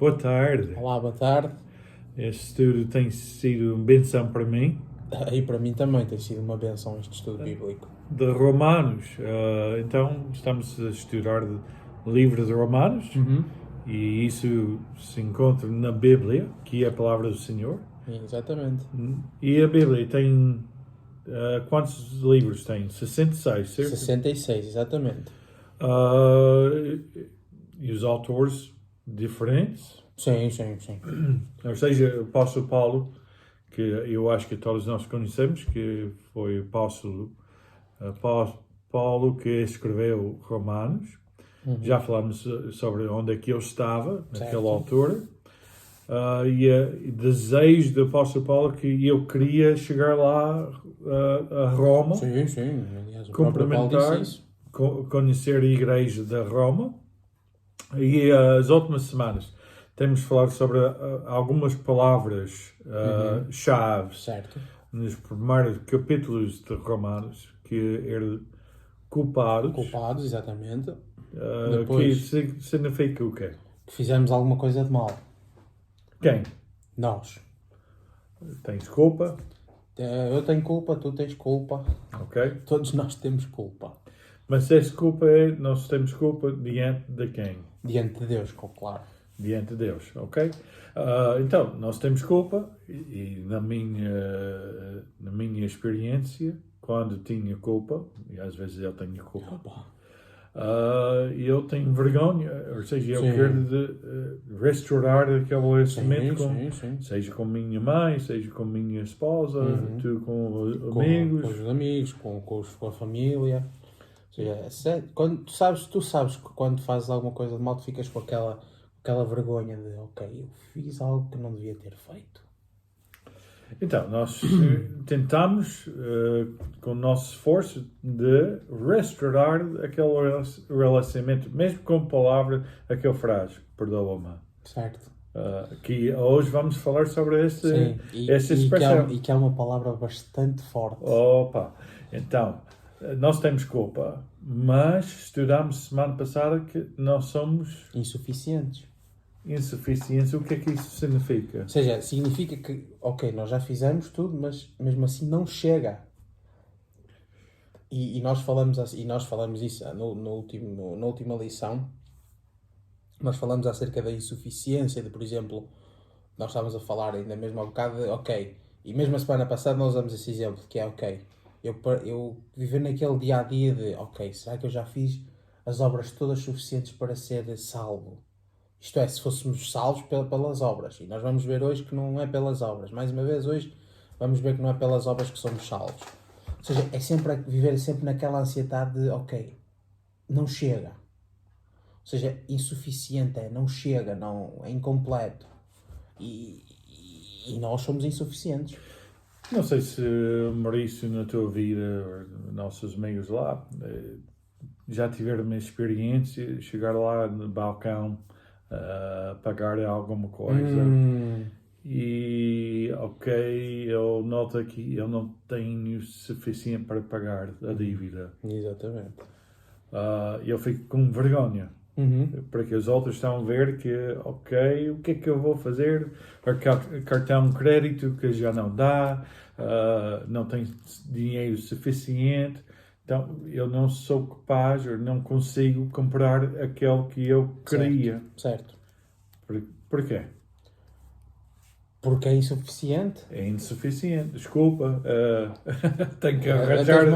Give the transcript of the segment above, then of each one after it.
Boa tarde. Olá, boa tarde. Este estudo tem sido uma benção para mim. E para mim também tem sido uma benção este estudo bíblico. De Romanos. Então, estamos a estudar o livro de Romanos. E isso se encontra na Bíblia, que é a palavra do Senhor. Exatamente. E a Bíblia tem... quantos livros tem? 66, certo? 66, exatamente. E os autores diferentes. Sim. Ou seja, o apóstolo Paulo, que eu acho que todos nós conhecemos, que foi o apóstolo Paulo que escreveu Romanos. Já falamos sobre onde é que eu estava naquela altura. E o desejo do apóstolo Paulo que eu queria chegar lá a Roma. Sim. Aliás, o próprio Paulo Complementar, disse isso. conhecer a igreja da Roma. E as últimas semanas temos falado sobre algumas palavras-chave Certo. nos primeiros capítulos de Romanos, que eram culpados. Culpados, exatamente. Que Depois significa o quê? que fizemos alguma coisa de mal. Quem? Nós. Tens culpa? Eu tenho culpa, tu tens culpa. Ok. Todos nós temos culpa. Mas essa culpa nós temos culpa diante de quem? Diante de Deus, claro. Diante de Deus, ok? Então, nós temos culpa e na minha experiência, quando tinha culpa, e às vezes eu tenho culpa, eu tenho vergonha, ou seja, eu quero restaurar aquele relacionamento seja com minha mãe, seja com minha esposa, tu com amigos. Com os amigos, com a família. Ou seja, quando tu sabes que quando fazes alguma coisa de mal, tu ficas com aquela vergonha de, ok, eu fiz algo que não devia ter feito. Então, nós tentamos, com o nosso esforço, de restaurar aquele relacionamento, mesmo com palavra, aquela frase, perdoa-me. Certo. Que hoje vamos falar sobre essa expressão. E que é uma palavra bastante forte. Opa! Então, nós temos culpa, mas estudamos semana passada que nós somos insuficientes. O que é que isso significa? Ou seja, significa que, ok, nós já fizemos tudo, mas mesmo assim não chega. E nós falamos isso na última lição. Nós falamos acerca da insuficiência, de, por exemplo, nós estávamos a falar ainda mesmo há bocado de, ok, e mesmo a semana passada nós usamos esse exemplo, que é, ok, eu viver naquele dia-a-dia de, ok, será que eu já fiz as obras todas suficientes para ser salvo? Isto é, se fôssemos salvos pelas obras. E nós vamos ver hoje que não é pelas obras. Mais uma vez, hoje vamos ver que não é pelas obras que somos salvos. Ou seja, é sempre viver sempre naquela ansiedade de, ok, não chega. Ou seja, insuficiente não chega, não, é incompleto. E nós somos insuficientes. Não sei se, Maurício, na tua vida, nossos amigos lá, já tiveram uma experiência, chegar lá no balcão, pagar alguma coisa e ok, eu noto aqui eu não tenho suficiente para pagar a dívida. Exatamente. Eu fico com vergonha porque os outros estão a ver que ok, o que é que eu vou fazer? Cartão de crédito que já não dá, não tenho dinheiro suficiente. Então, eu não sou capaz, eu não consigo comprar aquele que eu queria. Certo. Porquê? Porque é insuficiente. É insuficiente, desculpa. Tenho que arranjar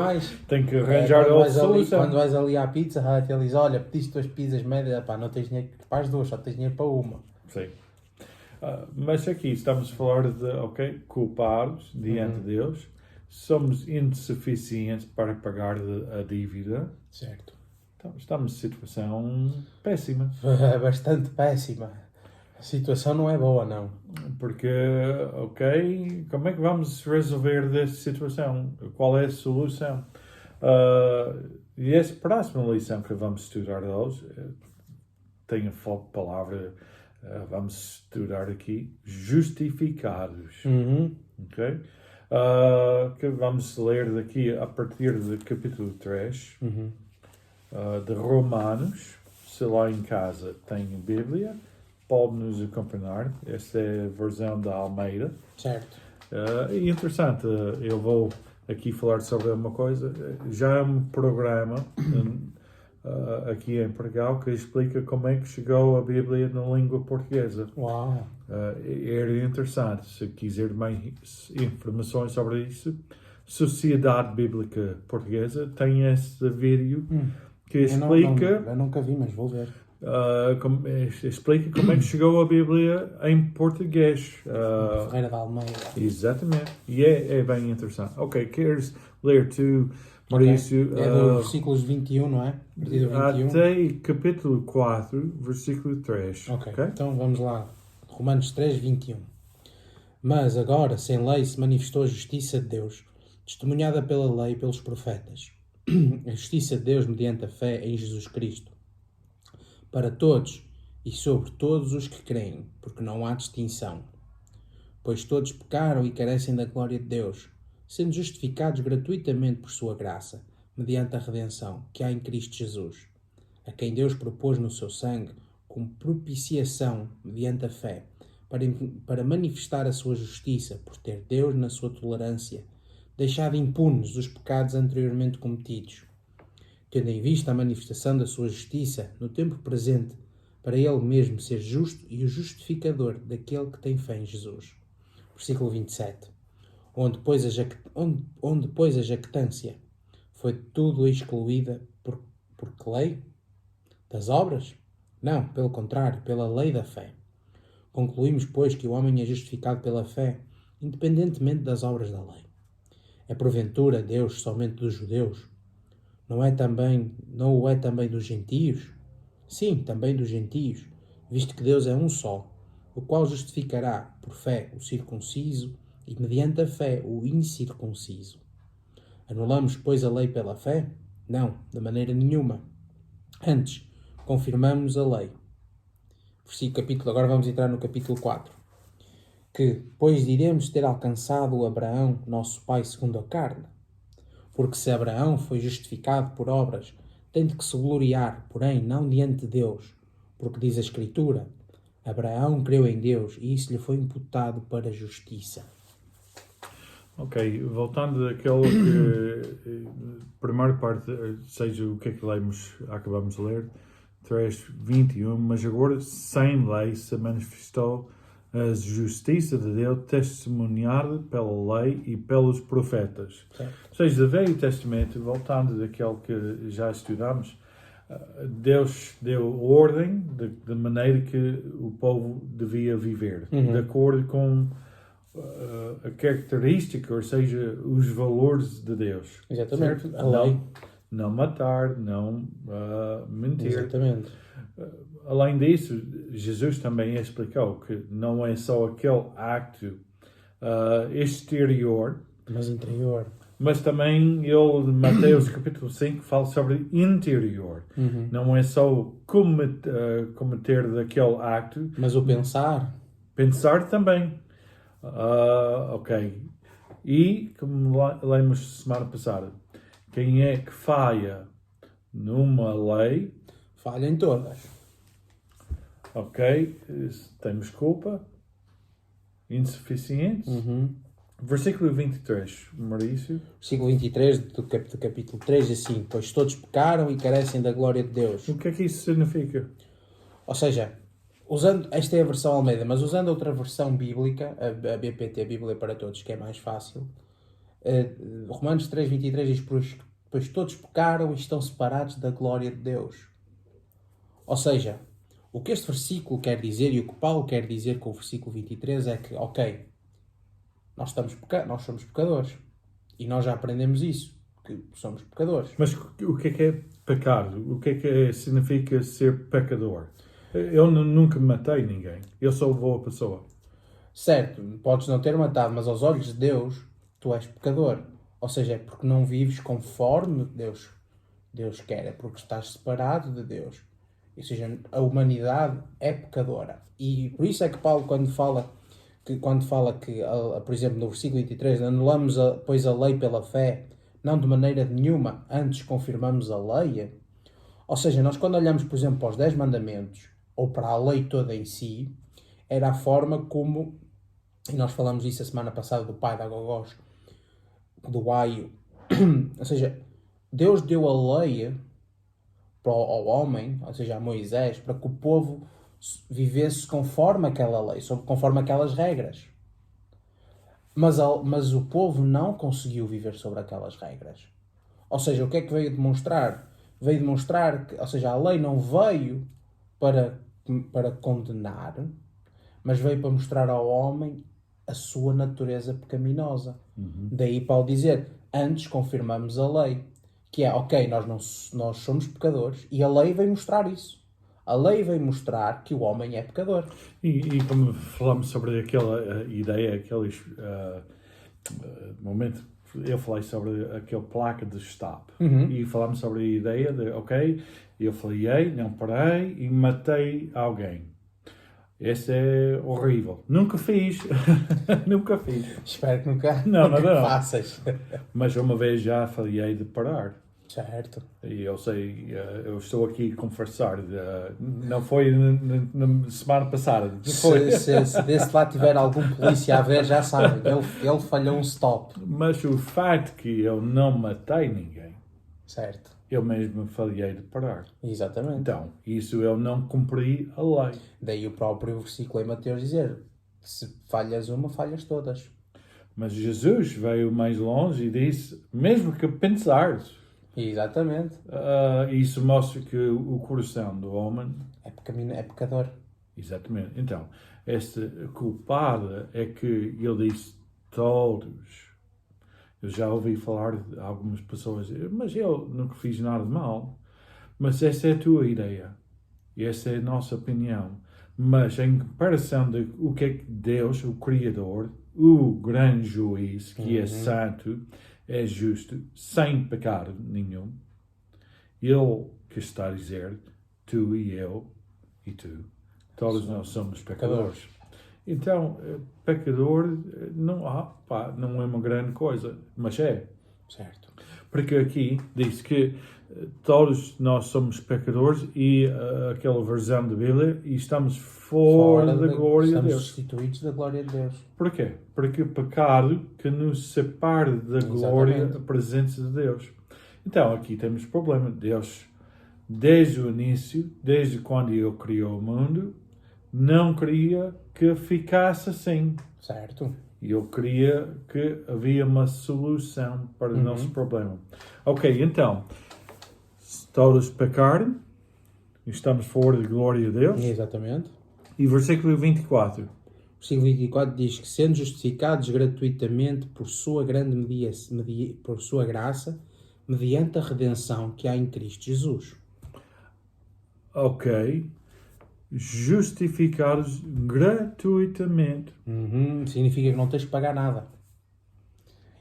outra solução. Quando vais ali à Pizza Hut, ele diz, olha, pediste 2 pizzas médias, não tens dinheiro para as 2, só tens dinheiro para uma. Sim. Mas aqui estamos a falar de, ok, culpados diante de Deus. Somos insuficientes para pagar a dívida. Certo. Então, estamos em situação péssima. Bastante péssima. A situação não é boa, não. Porque, ok, como é que vamos resolver dessa situação? Qual é a solução? E essa próxima lição que vamos estudar hoje tem a palavra, vamos estudar aqui, justificados. Ok? Que vamos ler daqui a partir do capítulo 3 de Romanos. Se lá em casa tem Bíblia, pode nos acompanhar. Esta é a versão da Almeida. Certo. E interessante, eu vou aqui falar sobre uma coisa. Já há um programa aqui em Portugal que explica como é que chegou a Bíblia na língua portuguesa. Uau! Era interessante, se quiser mais informações sobre isso. Sociedade Bíblica Portuguesa tem esse vídeo que explica... Eu nunca vi, mas vou ver. explica como é que chegou a Bíblia em português. Ferreira da Almeida. Exatamente. E é bem interessante. Ok, queres ler tu, Maurício? Okay. É dos versículos 21, não é? A partir do 21. Até capítulo 4, versículo 3. Ok, Okay? Então vamos lá. Romanos 3, 21. Mas agora, sem lei, se manifestou a justiça de Deus, testemunhada pela lei e pelos profetas. A justiça de Deus mediante a fé em Jesus Cristo. Para todos e sobre todos os que creem, porque não há distinção. Pois todos pecaram e carecem da glória de Deus, sendo justificados gratuitamente por sua graça, mediante a redenção que há em Cristo Jesus, a quem Deus propôs no seu sangue como propiciação mediante a fé, para manifestar a sua justiça, por ter Deus, na sua tolerância, deixado impunes os pecados anteriormente cometidos, tendo em vista a manifestação da sua justiça no tempo presente, para ele mesmo ser justo e o justificador daquele que tem fé em Jesus. Versículo 27. Onde, pois, a jactância foi tudo excluída por que lei? Das obras? Não, pelo contrário, pela lei da fé. Concluímos, pois, que o homem é justificado pela fé, independentemente das obras da lei. É porventura Deus somente dos judeus? Não o é também dos gentios? Sim, também dos gentios, visto que Deus é um só, o qual justificará por fé o circunciso e mediante a fé o incircunciso. Anulamos, pois, a lei pela fé? Não, de maneira nenhuma. Antes, confirmamos a lei. Agora vamos entrar no capítulo 4. Que, pois, diremos ter alcançado Abraão, nosso pai segundo a carne? Porque se Abraão foi justificado por obras, tem de que se gloriar, porém, não diante de Deus, porque diz a Escritura, Abraão creu em Deus e isso lhe foi imputado para justiça. Ok, voltando àquele que, primeira parte, seja o que é que lemos, acabamos de ler, 3:21, mas agora sem lei se manifestou a justiça de Deus testemunhada pela lei e pelos profetas. Certo. Ou seja, do Velho Testamento, voltando daquele que já estudamos, Deus deu ordem de maneira que o povo devia viver, de acordo com a característica, ou seja, os valores de Deus. Exatamente, Certo? a lei. Não matar, não mentir. Exatamente. Além disso, Jesus também explicou que não é só aquele acto exterior, Mas interior. mas também ele, Mateus capítulo 5, fala sobre interior. Não é só cometer daquele acto, Mas o pensar. pensar também. Ok. E, como lemos semana passada, quem é que falha numa lei, Falha em todas. ok, temos culpa, insuficientes. Versículo 23, Maurício. Versículo 23 do capítulo 3, assim, pois todos pecaram e carecem da glória de Deus. O que é que isso significa? Ou seja, esta é a versão Almeida, mas usando outra versão bíblica, a BPT, a Bíblia para Todos, que é mais fácil, Romanos 3:23 diz, pois todos pecaram e estão separados da glória de Deus. Ou seja, o que este versículo quer dizer e o que Paulo quer dizer com o versículo 23 é que, ok, nós somos pecadores e nós já aprendemos isso, que somos pecadores. Mas o que é pecado? O que significa ser pecador? Eu nunca matei ninguém. Eu sou boa pessoa. Certo, podes não ter matado, mas aos olhos de Deus, tu és pecador. Ou seja, é porque não vives conforme Deus quer, é porque estás separado de Deus. Ou seja, a humanidade é pecadora. E por isso é que Paulo, quando fala que, por exemplo, no versículo 23, anulamos, pois, a lei pela fé, não de maneira nenhuma, antes confirmamos a lei. Ou seja, nós quando olhamos, por exemplo, para os 10 mandamentos, ou para a lei toda em si, era a forma como, e nós falamos isso a semana passada do pai da Gogós, do Aio, ou seja, Deus deu a lei ao homem, ou seja, a Moisés, para que o povo vivesse conforme aquela lei, conforme aquelas regras. Mas o povo não conseguiu viver sobre aquelas regras. Ou seja, o que é que veio demonstrar? Veio demonstrar que, ou seja, a lei não veio para condenar, mas veio para mostrar ao homem a sua natureza pecaminosa. Daí Paulo dizer, antes confirmamos a lei, que é, ok, nós somos pecadores, e a lei veio mostrar isso. A lei veio mostrar que o homem é pecador. E como falamos sobre aquela ideia, aquele momento, eu falei sobre aquele placa de stop. E falámos sobre a ideia de, ok, eu falhei, não parei e matei alguém. Esse é horrível. Nunca fiz. Nunca fiz. Espero que nunca, Não, nunca não. faças. Mas uma vez já falhei de parar. Certo. E eu sei, eu estou aqui a confessar, não foi na semana passada. Foi. Se desse lá tiver algum polícia a ver, já sabem, ele falhou um stop. Mas o facto que eu não matei ninguém, Certo. eu mesmo falhei de parar. Exatamente. Então, isso eu não cumpri a lei. Daí o próprio versículo em Mateus dizer, se falhas uma, falhas todas. Mas Jesus veio mais longe e disse, mesmo que pensares, Exatamente. isso mostra que o coração do homem... É pecador. Exatamente. Então, este culpado é que ele disse todos. Eu já ouvi falar de algumas pessoas, mas eu nunca fiz nada de mal. Mas essa é a tua ideia. E essa é a nossa opinião. Mas em comparação de o que é que Deus, o Criador, o grande juiz, que é santo, é justo, sem pecado nenhum, ele que está a dizer, tu e eu e tu, todos nós somos pecadores. Então, pecador não é uma grande coisa, mas é. Certo. Porque aqui diz que todos nós somos pecadores e aquela versão da Bíblia e estamos fora da glória de Estamos Deus. destituídos da glória de Deus. Porquê? Porque o pecado que nos separa da glória, da presença de Deus. Então, aqui temos problema. Deus, desde o início, desde quando Ele criou o mundo, não queria que ficasse assim. Certo. E Ele queria que havia uma solução para o nosso problema. Ok, então, se todos pecarem, estamos fora da glória de Deus. Exatamente. E versículo 24. O versículo 24 diz que, sendo justificados gratuitamente por sua por sua graça, mediante a redenção que há em Cristo Jesus. Ok. Justificados gratuitamente. Significa que não tens de pagar nada.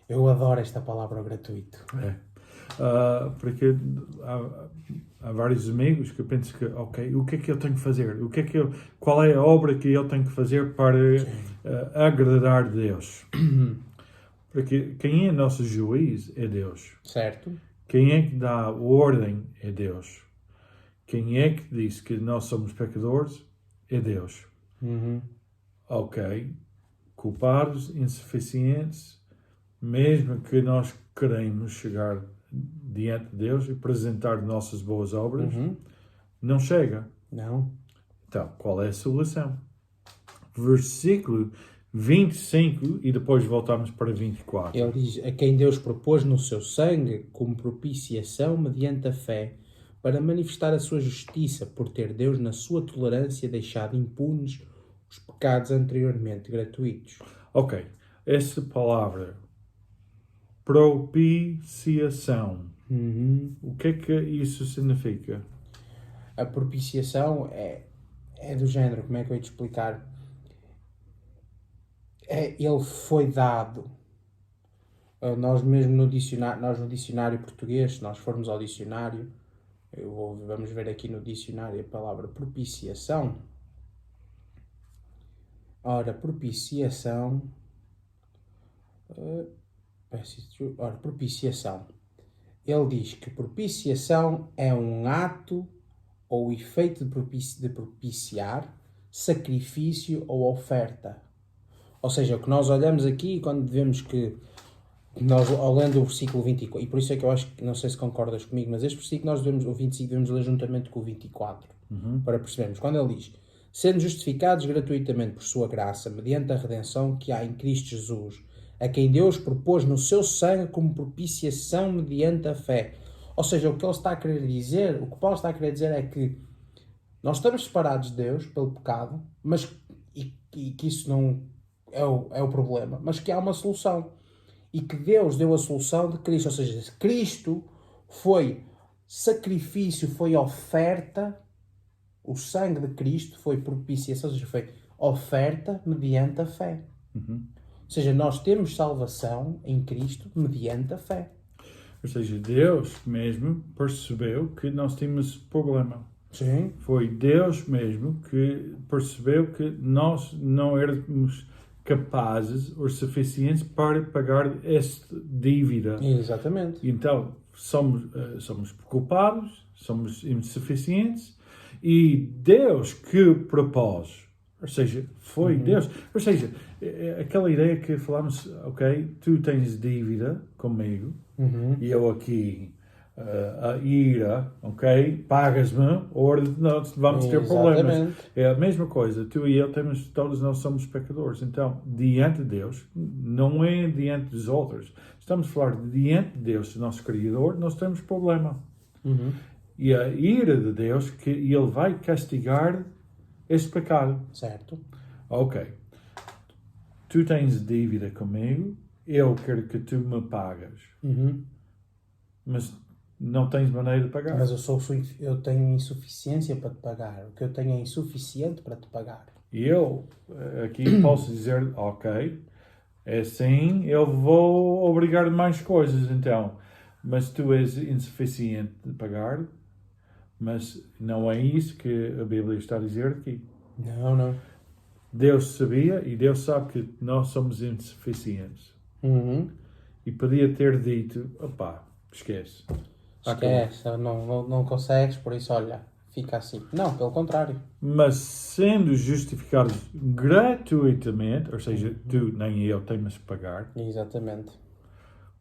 Eu adoro esta palavra gratuito. É. Porque há vários amigos que pensam que, ok, o que é que eu tenho que fazer? Qual é a obra que eu tenho que fazer para agradar Deus? Porque quem é nosso juiz é Deus. Certo. Quem é que dá ordem é Deus. Quem é que diz que nós somos pecadores é Deus. Ok. Culpados, insuficientes, mesmo que nós queremos chegar diante de Deus e apresentar nossas boas obras, não chega. Não. Então, qual é a solução? Versículo 25 e depois voltamos para 24. Ele diz, a quem Deus propôs no seu sangue como propiciação mediante a fé, para manifestar a sua justiça, por ter Deus na sua tolerância deixado impunes os pecados anteriormente gratuitos. Ok, essa palavra, propiciação, o que é que isso significa? A propiciação é do género, como é que eu ia te explicar? Ele foi dado. Nós mesmo no dicionário português, se nós formos ao dicionário, vamos ver aqui no dicionário a palavra propiciação. Ora, propiciação. Propiciação. Ele diz que propiciação é um ato ou o efeito de propiciar sacrifício ou oferta. Ou seja, o que nós olhamos aqui quando devemos que nós, ao lendo o versículo 24, e por isso é que eu acho que, não sei se concordas comigo, mas este versículo nós devemos, o 25 devemos ler juntamente com o 24, para percebermos. Quando ele diz, sendo justificados gratuitamente por sua graça, mediante a redenção que há em Cristo Jesus, a quem Deus propôs no seu sangue como propiciação mediante a fé. Ou seja, o que ele está a querer dizer, o que Paulo está a querer dizer é que nós estamos separados de Deus pelo pecado, mas e que isso não é o problema, mas que há uma solução. E que Deus deu a solução de Cristo. Ou seja, Cristo foi sacrifício, foi oferta, o sangue de Cristo foi propiciação, ou seja, foi oferta mediante a fé. Ou seja, nós temos salvação em Cristo mediante a fé. Ou seja, Deus mesmo percebeu que nós tínhamos problema. Sim. Foi Deus mesmo que percebeu que nós não éramos capazes ou suficientes para pagar esta dívida. Exatamente. Então, somos culpados, somos insuficientes e Deus que propôs, ou seja, foi Deus. Ou seja, aquela ideia que falamos, ok, tu tens dívida comigo e eu aqui a ira, ok, pagas-me, ou nós vamos ter problemas. É a mesma coisa, tu e eu todos nós somos pecadores, então diante de Deus, não é diante dos outros, estamos a falar de diante de Deus, nosso Criador, nós temos problema. E a ira de Deus, que Ele vai castigar este pecado. Certo. Ok, tu tens dívida comigo, eu quero que tu me pagas, mas não tens maneira de pagar. Mas eu tenho insuficiência para te pagar. O que eu tenho é insuficiente para te pagar. E eu aqui posso dizer, ok, é assim, eu vou obrigar mais coisas então. Mas tu és insuficiente de pagar, mas não é isso que a Bíblia está a dizer aqui. Não. Deus sabia e Deus sabe que nós somos insuficientes. E podia ter dito, opá, esquece. Esquece, não consegues, por isso, olha, fica assim. Não, pelo contrário. Mas sendo justificados gratuitamente, ou seja, tu nem eu temos que pagar, Exatamente.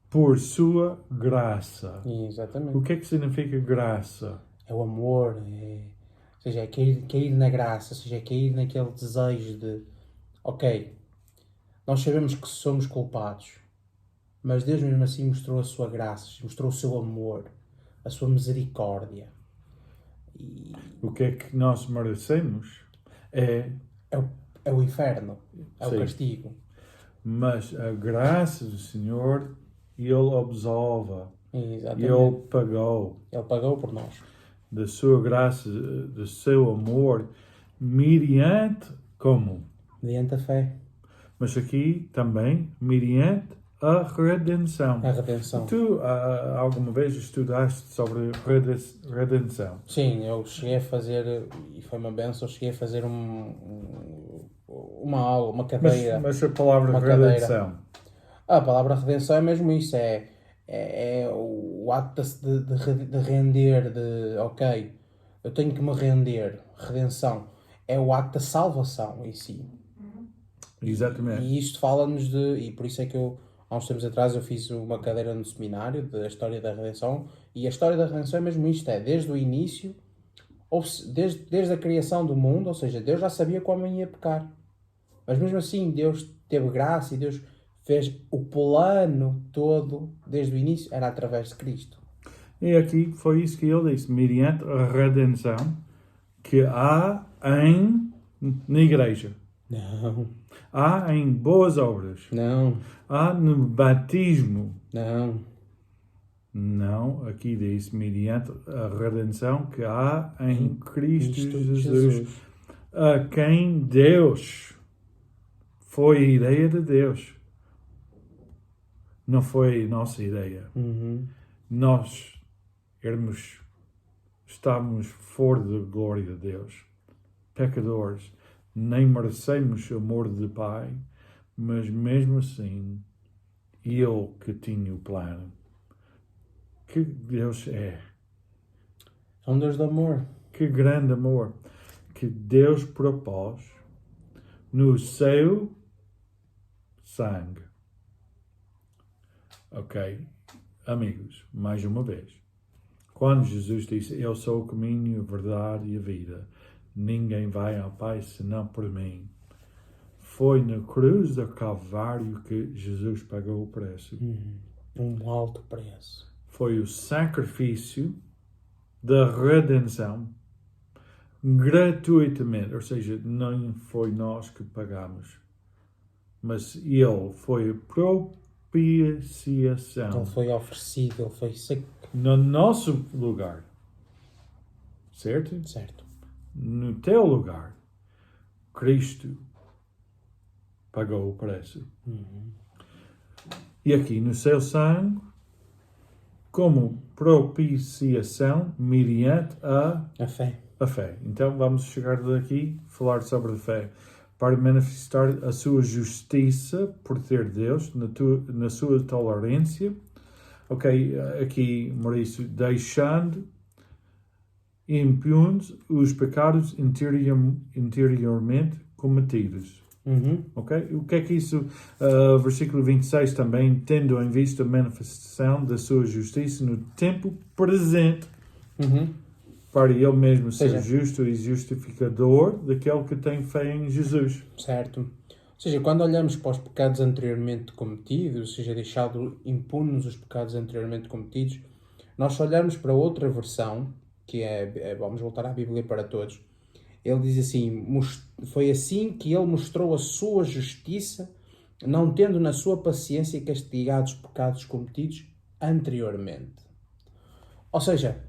por sua graça. Exatamente. O que é que significa graça? É o amor, ou seja, é cair na graça, ou seja, é cair naquele desejo de, ok, nós sabemos que somos culpados, mas Deus mesmo assim mostrou a sua graça, mostrou o seu amor, a sua misericórdia. O que é que nós merecemos é o inferno, é Sim. o castigo. Mas a graça do Senhor, Ele absolve. Exatamente. Ele pagou Ele pagou por nós. da sua graça, do seu amor, mediante como? Mediante a fé. Mas aqui também, mediante a redenção. A redenção. Tu alguma vez estudaste sobre redenção? Sim, eu cheguei a fazer, e foi uma benção, eu cheguei a fazer uma aula, uma cadeira. Mas a palavra uma redenção? A palavra redenção é mesmo isso, é o ato de render, ok, eu tenho que me render, redenção, é o ato da salvação em si. Exatamente. E isto fala-nos e por isso é que há uns tempos atrás eu fiz uma cadeira no seminário da história da redenção, e a história da redenção é mesmo isto, desde o início, desde a criação do mundo, ou seja, Deus já sabia que o homem ia pecar, mas mesmo assim Deus teve graça e Deus fez o plano todo, desde o início, era através de Cristo. E aqui foi isso que ele disse, mediante a redenção que há na igreja. Não. Há em boas obras. Não. Há no batismo. Não. Não, aqui diz mediante a redenção que há em Cristo Jesus. A quem Deus foi a ideia de Deus. Não foi nossa ideia. Nós estamos fora da glória de Deus. Pecadores. Nem merecemos o amor do Pai, mas mesmo assim, Ele que tinha o plano. Que Deus é? É um Deus de amor. Que grande amor que Deus propôs no seu sangue. Ok? Amigos, mais uma vez. Quando Jesus disse, eu sou o caminho, a verdade e a vida, ninguém vai ao Pai senão por mim. Foi na cruz do Calvário que Jesus pagou o preço. Um alto preço. Foi o sacrifício da redenção gratuitamente, ou seja, não foi nós que pagamos, mas Ele foi a propiciação. Ele foi oferecido, ele foi No nosso lugar, certo? certo. No teu lugar, Cristo pagou o preço. E aqui no seu sangue, como propiciação mediante A fé. a fé. Então vamos chegar daqui, falar sobre a fé, para manifestar a sua justiça por ter Deus, na sua tolerância. Ok, aqui Maurício, deixando impunes os pecados interiormente cometidos. Ok? O que é que isso, versículo 26 também, tendo em vista a manifestação da sua justiça no tempo presente, para ele mesmo ser justo e justificador daquele que tem fé em Jesus. Certo. Ou seja, quando olhamos para os pecados anteriormente cometidos, ou seja, deixado impunes os pecados anteriormente cometidos, nós olhamos para outra versão, que vamos voltar à Bíblia para todos. Ele diz assim, foi assim que ele mostrou a sua justiça, não tendo na sua paciência castigado os pecados cometidos anteriormente. Ou seja,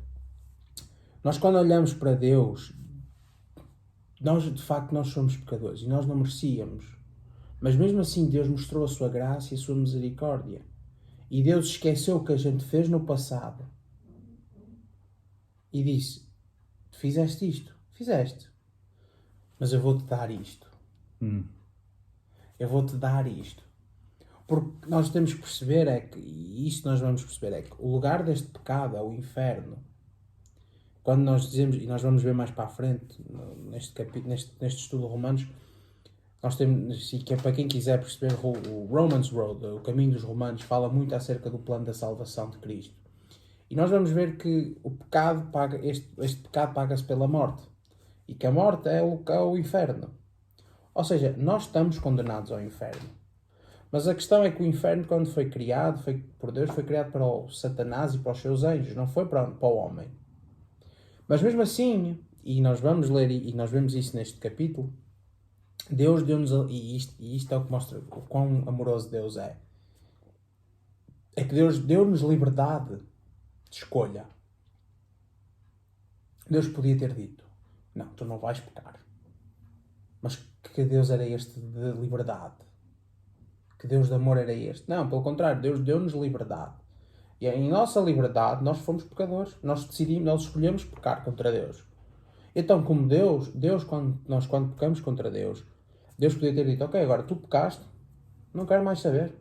nós quando olhamos para Deus, nós de facto nós somos pecadores e nós não merecíamos. Mas mesmo assim Deus mostrou a sua graça e a sua misericórdia. E Deus esqueceu o que a gente fez no passado. E disse, fizeste isto, fizeste. Mas eu vou-te dar isto. Eu vou-te dar isto. Porque nós temos que perceber e isto nós vamos perceber, que o lugar deste pecado é o inferno. Quando nós dizemos, e nós vamos ver mais para a frente, neste estudo de Romanos, nós temos, e que é para quem quiser perceber, o Romans Road, o caminho dos Romanos, fala muito acerca do plano da salvação de Cristo. E nós vamos ver que o pecado este pecado paga-se pela morte. E que a morte é o inferno. Ou seja, nós estamos condenados ao inferno. Mas a questão é que o inferno, quando foi criado, por Deus, foi criado para o Satanás e para os seus anjos, não foi para o homem. Mas mesmo assim, e nós vamos ler, e nós vemos isso neste capítulo, Deus deu-nos, e isto é o que mostra o quão amoroso Deus é que Deus deu-nos liberdade de escolha. Deus podia ter dito, não, tu não vais pecar. Mas que Deus era este de liberdade? Que Deus de amor era este? Não, pelo contrário, Deus deu-nos liberdade. E em nossa liberdade, nós fomos pecadores. Nós escolhemos pecar contra Deus. Então, como Deus quando pecamos contra Deus podia ter dito, ok, agora tu pecaste, não quero mais saber.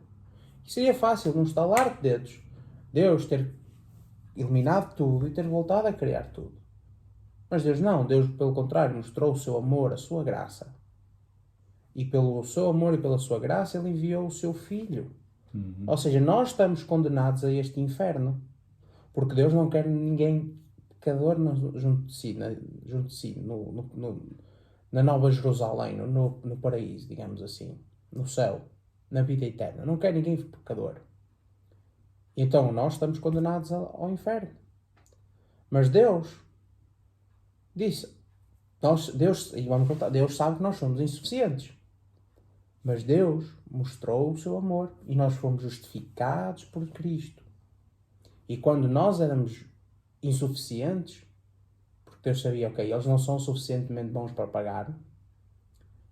E seria fácil, num estalar de dedos, Deus ter eliminado tudo e ter voltado a criar tudo. Mas Deus não. Deus, pelo contrário, mostrou o seu amor, a sua graça. E pelo seu amor e pela sua graça, Ele enviou o seu Filho. Ou seja, nós estamos condenados a este inferno. Porque Deus não quer ninguém pecador junto de si, na Nova Jerusalém, no paraíso, digamos assim. No céu, na vida eterna. Não quer ninguém pecador. Então nós estamos condenados ao inferno. Mas Deus disse, Deus sabe que nós somos insuficientes. Mas Deus mostrou o seu amor e nós fomos justificados por Cristo. E quando nós éramos insuficientes, porque Deus sabia, ok, eles não são suficientemente bons para pagar,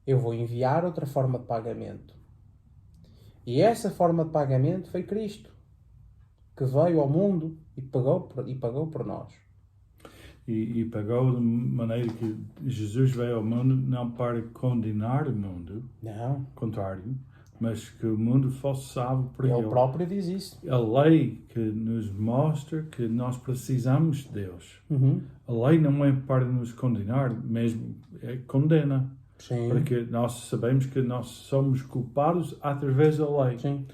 eu vou enviar outra forma de pagamento. E essa forma de pagamento foi Cristo, que veio ao mundo e pagou por nós. E pagou de maneira que Jesus veio ao mundo não para condenar o mundo, Não. contrário, mas que o mundo fosse salvo por Ele ele. próprio diz isso. A lei que nos mostra que nós precisamos de Deus. Uhum. A lei não é para nos condenar, mesmo condena. Sim. Porque nós sabemos que nós somos culpados através da lei. Sim.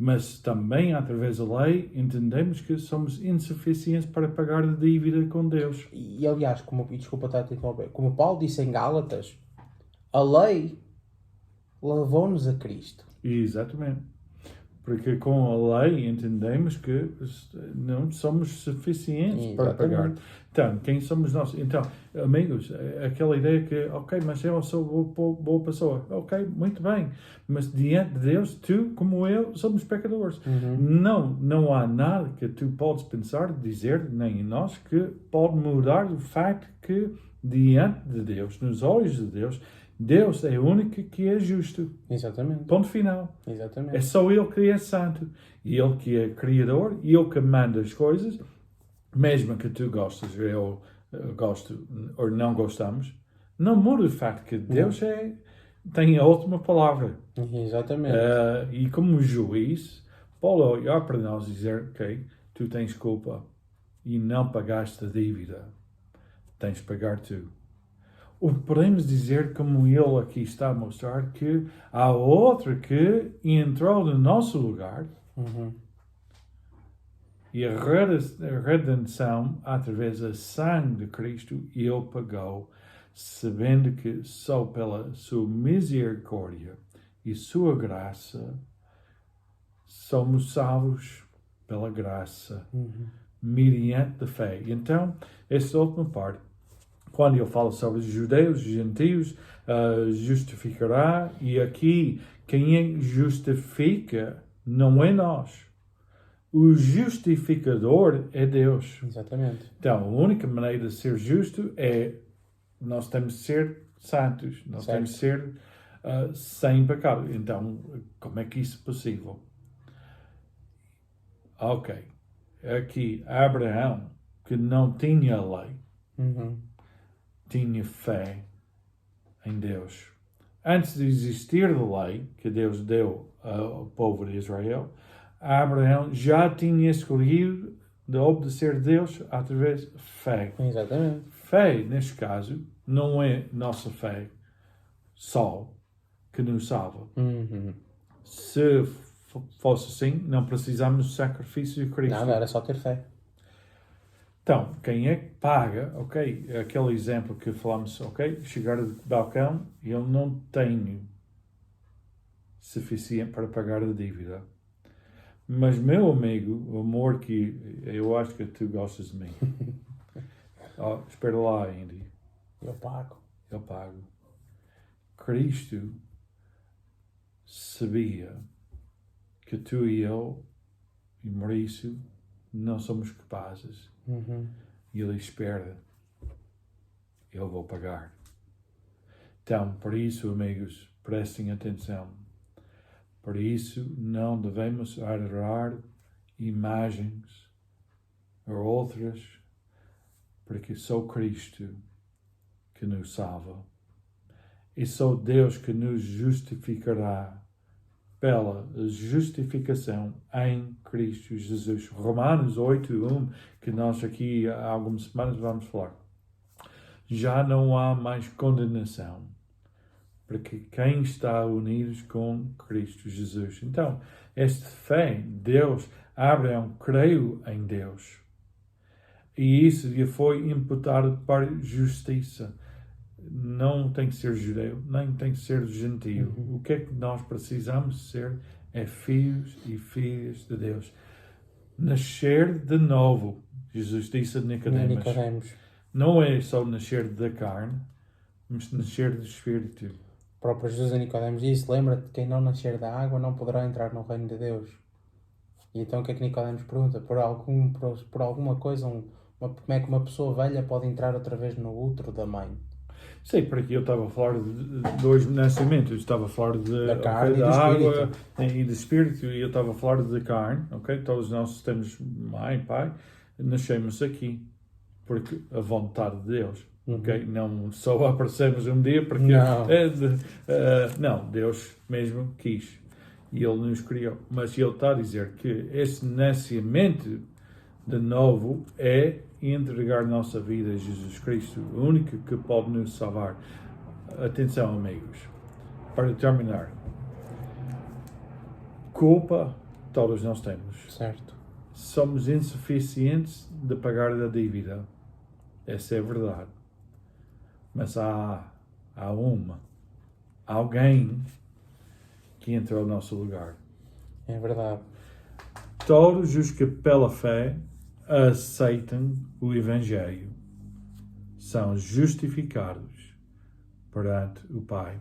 Mas também, através da lei, entendemos que somos insuficientes para pagar a dívida com Deus. E aliás, e desculpa estar a te interromper, como Paulo disse em Gálatas, a lei levou-nos a Cristo. Exatamente. Porque com a lei entendemos que não somos suficientes para pagar. Então, quem somos nós? Então, amigos, aquela ideia que, ok, mas eu sou boa pessoa. Ok, muito bem. Mas diante de Deus, tu, como eu, somos pecadores. Não há nada que tu podes pensar, dizer, nem em nós, que pode mudar o facto que, diante de Deus, nos olhos de Deus, Deus é o único que é justo. Exatamente. Ponto final. Exatamente. É só Ele que é santo. E Ele que é criador. E Ele que manda as coisas. Mesmo que tu gostes, eu gosto, ou não gostamos, não muda o facto que Deus tem a última palavra. Exatamente. E como juiz, pode olhar para nós e dizer, ok, tu tens culpa e não pagaste a dívida. Tens de pagar tu. Ou podemos dizer, como ele aqui está a mostrar, que há outro que entrou no nosso lugar e a redenção, através do sangue de Cristo, ele pagou, sabendo que só pela sua misericórdia e sua graça somos salvos pela graça, mediante a fé. Então, esta última parte, quando ele fala sobre os judeus, os gentios, justificará, e aqui quem justifica não é nós. O justificador é Deus. Exatamente. Então, a única maneira de ser justo é nós temos de ser santos, nós temos de ser sem pecado. Então, como é que isso é possível? Ok. Aqui, Abraão, que não tinha lei, tinha fé em Deus. Antes de existir a lei que Deus deu ao povo de Israel, Abraão já tinha escolhido de obedecer a Deus através de fé. Exatamente. Fé, neste caso, não é nossa fé só que nos salva. Se fosse assim, não precisamos do sacrifício de Cristo. Não, era só ter fé. Então, quem é que paga, ok, aquele exemplo que falamos, ok, chegar ao balcão e eu não tenho suficiente para pagar a dívida. Mas, meu amigo, o amor que eu acho que tu gostas de mim. Espera lá, Andy. Eu pago. Eu pago. Cristo sabia que tu e eu e Maurício não somos capazes. E ele espera. Eu vou pagar. Então, por isso, amigos, prestem atenção. Por isso, não devemos adorar imagens ou outras, porque só Cristo que nos salva. E só Deus que nos justificará pela justificação em Cristo Jesus. Romanos 8:1, que nós aqui há algumas semanas vamos falar. Já não há mais condenação, porque quem está unido com Cristo Jesus. Então, esta fé, Deus, Abraão creu em Deus. E isso lhe foi imputado para justiça. Não tem que ser judeu, nem tem que ser gentio. O que é que nós precisamos ser é filhos e filhas de Deus. Nascer de novo. Jesus disse a Nicodemos. Não é só nascer da carne, mas nascer do Espírito. O próprio Jesus a Nicodemos disse, lembra-te, quem não nascer da água não poderá entrar no reino de Deus. E então o que é que Nicodemos pergunta? Por alguma coisa, como é que uma pessoa velha pode entrar outra vez no útero da mãe? Sim, porque eu estava a falar de dois nascimentos. Eu estava a falar da carne da e do água espírito. E do espírito, e eu estava a falar de carne, ok? Todos nós temos mãe, pai, nascemos aqui, porque a vontade de Deus, ok? Não só aparecemos um dia porque... Não. Não, Deus mesmo quis. E Ele nos criou. Mas Ele está a dizer que esse nascimento de novo é entregar nossa vida a Jesus Cristo, o único que pode nos salvar. Atenção, amigos. Para terminar, culpa todos nós temos. Certo. Somos insuficientes de pagar a dívida. Essa é a verdade. Mas há alguém que entrou no nosso lugar. É verdade. Todos os que pela fé aceitam o Evangelho são justificados perante o Pai.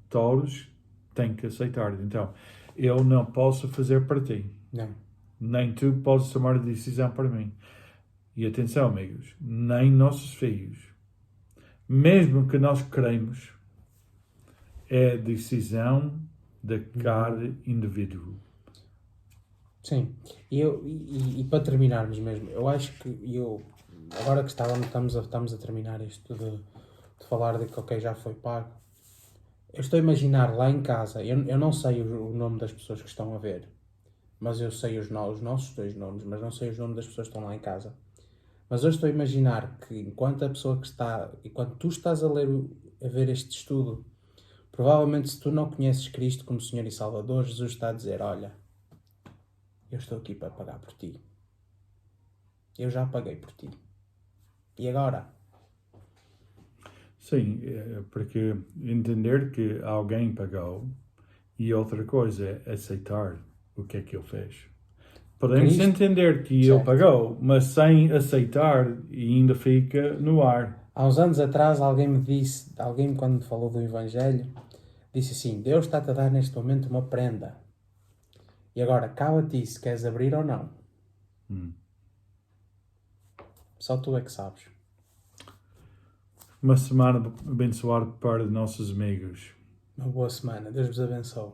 Todos têm que aceitar. Então, eu não posso fazer para ti. Não. Nem tu podes tomar a decisão para mim. E atenção, amigos, nem nossos filhos. Mesmo que nós queremos, é a decisão de cada indivíduo. Sim. E para terminarmos mesmo, eu acho que agora que estamos a terminar isto de falar de que ok, já foi pago, eu estou a imaginar lá em casa, eu não sei o nome das pessoas que estão a ver, mas eu sei os nossos 2 nomes, mas não sei os nomes das pessoas que estão lá em casa. Mas eu estou a imaginar que enquanto tu estás a ver este estudo, provavelmente se tu não conheces Cristo como Senhor e Salvador, Jesus está a dizer, olha, eu estou aqui para pagar por ti. Eu já paguei por ti. E agora? Sim, porque entender que alguém pagou e outra coisa é aceitar o que é que ele fez. Podemos Cristo, entender que ele certo, pagou, mas sem aceitar e ainda fica no ar. há uns anos atrás alguém quando me falou do Evangelho, disse assim, Deus está-te a dar neste momento uma prenda. E agora, cabe a ti se queres abrir ou não. Só tu é que sabes. Uma semana abençoada para nossos amigos. Uma boa semana. Deus vos abençoe.